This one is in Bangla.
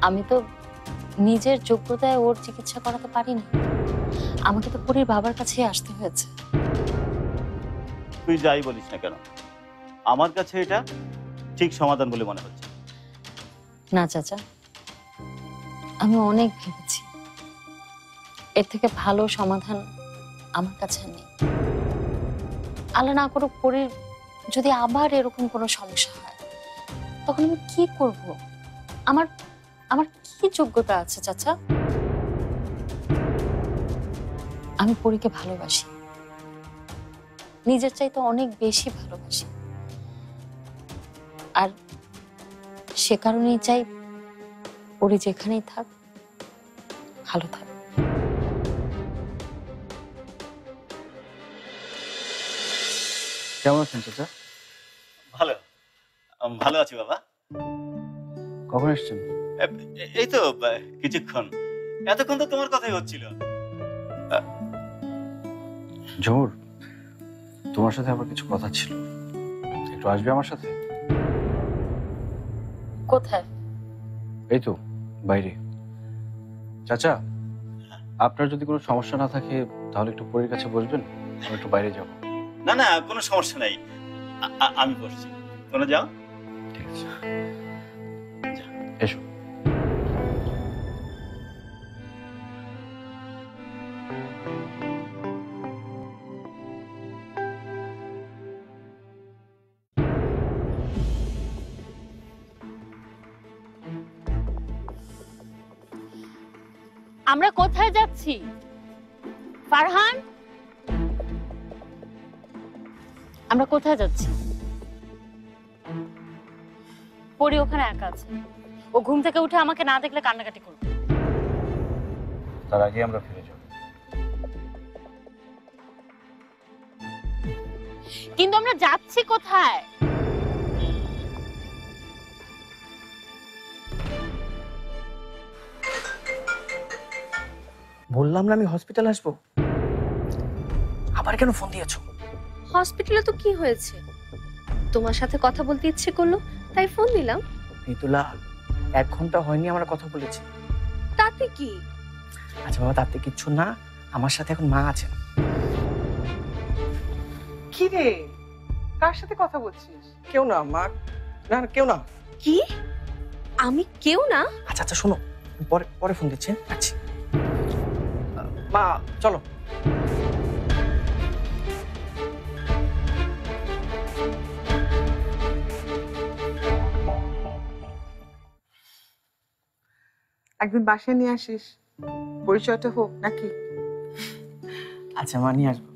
আমি তো নিজের যোগ্যতায় ওর চিকিৎসা করাতে পারিনি, আমাকে তো পরীর বাবার কাছেই আসতে হয়েছে। তুই যাই বলিস না কেন, আমার কাছে এটা ঠিক সমাধান বলে মনে হচ্ছে। না চাচা, আমি অনেক ভেবেছি, এর থেকে ভালো সমাধান আমার কাছে নেই। আল্লাহ না করুক পরীর যদি আবার এরকম কোনো সমস্যা হয়, তখন আমি কি করব? আমার আমার কি যোগ্যতা আছে চাচা? আমি পরীকে ভালোবাসি, নিজের চাইতে অনেক বেশি ভালোবাসি, আর সে কারণেই চাই পরী যেখানেই থাক ভালো থাক। কেমন আছেন চাচা? ভালো, ভালো আছি বাবা। কখন এসছেন? এই তো কিছুক্ষণ, এতক্ষণ তো তোমার কথাই হচ্ছিল। ঝুমুর, তোমার সাথে আমার কিছু কথা ছিল, একটু আসবে আমার সাথে? কোথায়? এই তো বাইরে। চাচা, আপনার যদি কোনো সমস্যা না থাকে তাহলে একটু পরীর কাছে বসবেন, আমি একটু বাইরে যাব। না না, কোনো সমস্যা নাই, আমি বসছি, তোমরা যাও। ঠিক আছে, এসো। আমরা কোথায় যাচ্ছি ফারহান? আমরা কোথায় যাচ্ছি? পরি ওখানে একা আছে, ও ঘুম থেকে উঠে আমাকে না দেখলে কান্নাকাটি করবে। তার আগে আমরা ফিরে যাব। কিন্তু আমরা যাচ্ছি কোথায়? বললাম না আমি হসপিটাল আসবো, আবার কেন ফোন দিয়েছো? হসপিটালে তো কি হয়েছে, তোমার সাথে কথা বলতে ইচ্ছে করলো তাই ফোন দিলাম। মিতুলা, 1 ঘন্টা হয়নি আমরা কথা বলেছি। তাতে কি? আচ্ছা বাবা, তাতে কিচ্ছু না, আমার সাথে এখন মা আছেন। কি রে, কার সাথে কথা বলছিস? কেউ না মা, না না, কেউ না। কি? আমি কেউ না? আচ্ছা আচ্ছা শোনো, পরে পরে ফোন দিচ্ছি, রাখছি। মা চলো। একদিন বাসায় নিয়ে আসিস, পরিচয়টা হোক নাকি? আচ্ছা মা, নিয়ে আসবো।